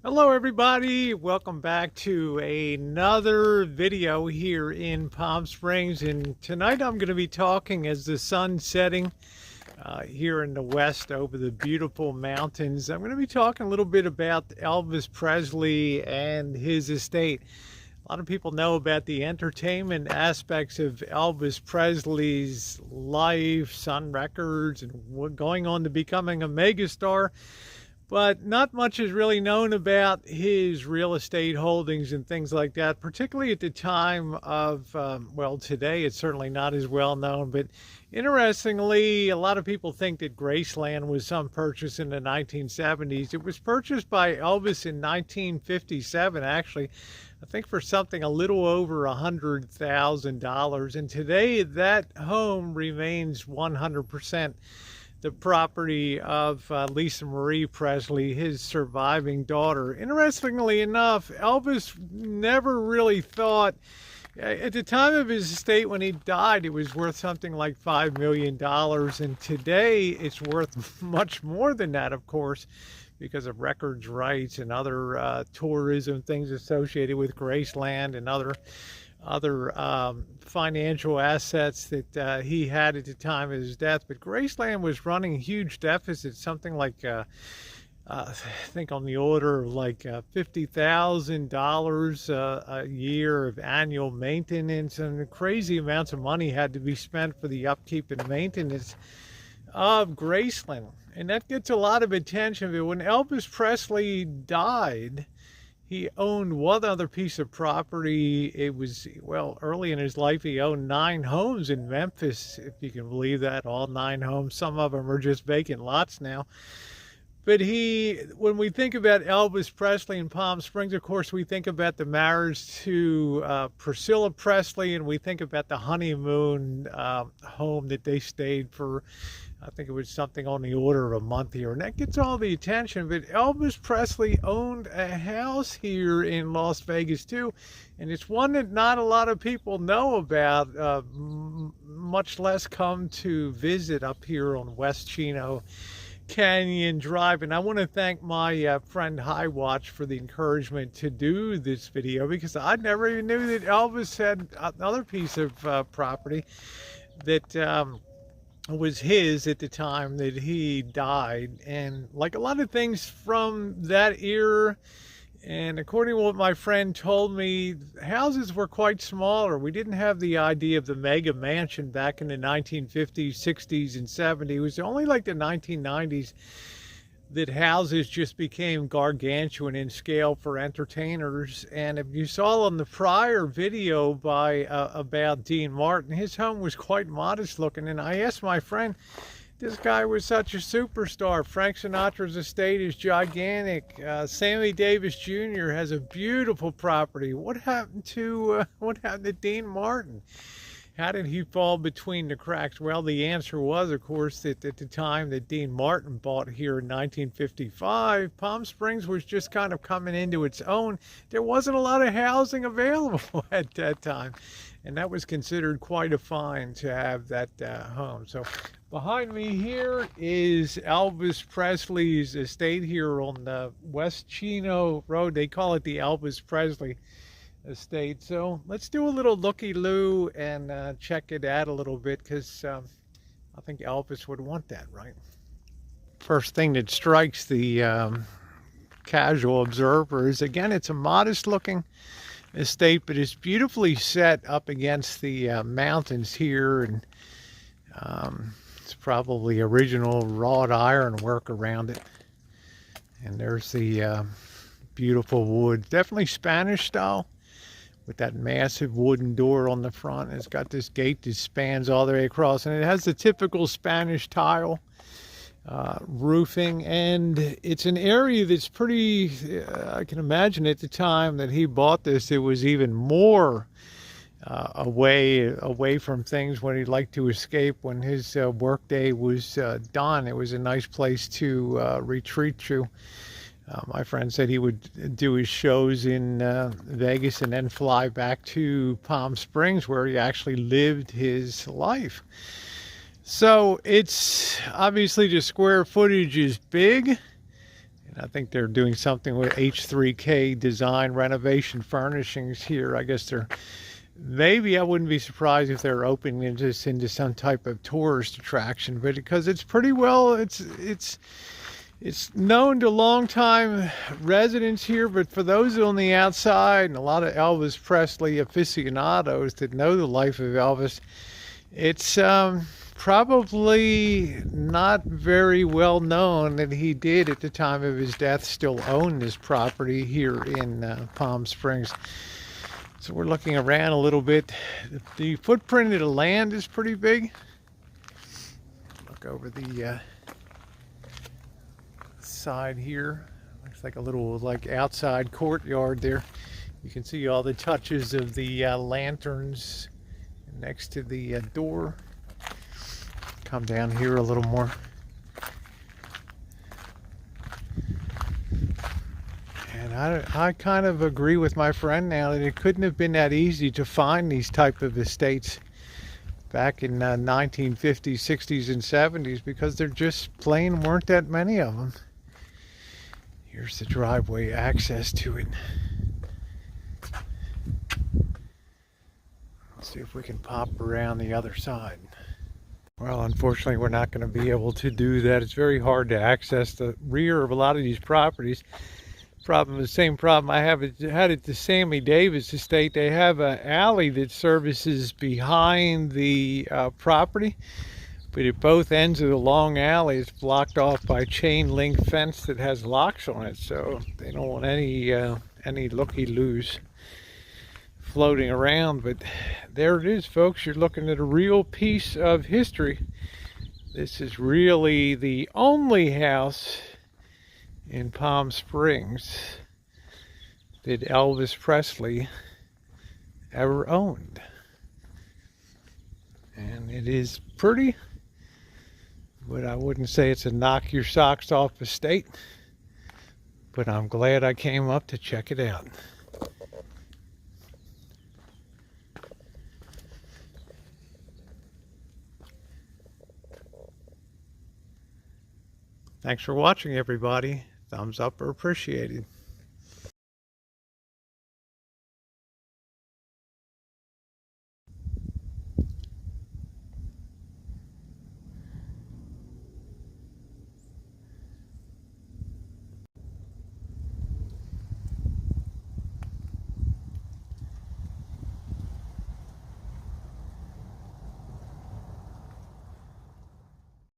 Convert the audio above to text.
Hello everybody, welcome back to another video here in Palm Springs, and tonight I'm going to be talking as the sun's setting here in the west over the beautiful mountains. I'm going to be talking a little bit about Elvis Presley and his estate. A lot of people know about the entertainment aspects of Elvis Presley's life, Sun Records, and going on to becoming a megastar. But not much is really known about his real estate holdings and things like that, particularly at the time of, well, today it's certainly not as well known. But interestingly, a lot of people think that Graceland was some purchase in the 1970s. It was purchased by Elvis in 1957, actually, I think for something a little over $100,000. And today that home remains 100% the property of Lisa Marie Presley, his surviving daughter. Interestingly enough, Elvis never really thought, at the time of his estate when he died, it was worth something like $5 million. And today it's worth much more than that, of course, because of records rights and other tourism things associated with Graceland and other financial assets that he had at the time of his death. But Graceland was running huge deficits, something like I think on the order of like $50,000 a year of annual maintenance, and crazy amounts of money had to be spent for the upkeep and maintenance of Graceland. And that gets a lot of attention. But when Elvis Presley died, he owned one other piece of property. It was, well, early in his life, he owned 9 homes in Memphis, if you can believe that, all 9 homes. Some of them are just vacant lots now. But when we think about Elvis Presley in Palm Springs, of course, we think about the marriage to Priscilla Presley, and we think about the honeymoon home that they stayed for. I think it was something on the order of a month here, and that gets all the attention. But Elvis Presley owned a house here in Las Vegas too, and it's one that not a lot of people know about, much less come to visit up here on West Chino Canyon Drive. And I want to thank my friend High Watch for the encouragement to do this video, because I never even knew that Elvis had another piece of property that was his at the time that he died. And like a lot of things from that era, and according to what my friend told me, houses were quite smaller. We didn't have the idea of the mega mansion back in the 1950s, 60s, and 70s. It was only like the 1990s that houses just became gargantuan in scale for entertainers. And if you saw on the prior video about Dean Martin, his home was quite modest looking. And I asked my friend, this guy was such a superstar. Frank Sinatra's estate is gigantic. Sammy Davis Jr. has a beautiful property. What happened to Dean Martin? How did he fall between the cracks? Well, the answer was, of course, that at the time that Dean Martin bought here in 1955, Palm Springs was just kind of coming into its own. There wasn't a lot of housing available at that time, and that was considered quite a find to have that home. So behind me here is Elvis Presley's estate here on the West Chino Road. They call it the Elvis Presley estate. So let's do a little looky-loo and check it out a little bit, because I think Elvis would want that, right? First thing that strikes the casual observer is, again, it's a modest looking estate, but it's beautifully set up against the mountains here, and it's probably original wrought iron work around it. And there's the beautiful wood, definitely Spanish style, with that massive wooden door on the front. It's got this gate that spans all the way across, and it has the typical Spanish tile roofing. And it's an area that's pretty, I can imagine at the time that he bought this, it was even more away from things when he'd like to escape when his workday was done. It was a nice place to retreat to. My friend said he would do his shows in Vegas and then fly back to Palm Springs, where he actually lived his life. So it's obviously, the square footage is big, And I think they're doing something with H3K Design Renovation Furnishings here. I guess they're, maybe I wouldn't be surprised if they're opening this into some type of tourist attraction, but because it's pretty well, it's known to longtime residents here, but for those on the outside and a lot of Elvis Presley aficionados that know the life of Elvis, it's probably not very well known that he did at the time of his death still own this property here in Palm Springs. So we're looking around a little bit. The footprint of the land is pretty big. Look over the side here. Looks like a little outside courtyard there. You can see all the touches of the lanterns next to the door. Come down here a little more. And I kind of agree with my friend now that it couldn't have been that easy to find these type of estates back in 1950s, 60s, and 70s, because there just plain weren't that many of them. Here's the driveway access to it. Let's see if we can pop around the other side. Well, unfortunately, we're not going to be able to do that. It's very hard to access the rear of a lot of these properties. The same problem I had at the Sammy Davis estate. They have an alley that services behind the property, but at both ends of the long alley it's blocked off by chain link fence that has locks on it, so they don't want any looky-loos floating around. But there it is, folks. You're looking at a real piece of history. This is really the only house in Palm Springs that Elvis Presley ever owned. And it is pretty, but I wouldn't say it's a knock your socks off estate. But I'm glad I came up to check it out. Thanks for watching, everybody. Thumbs up are appreciated.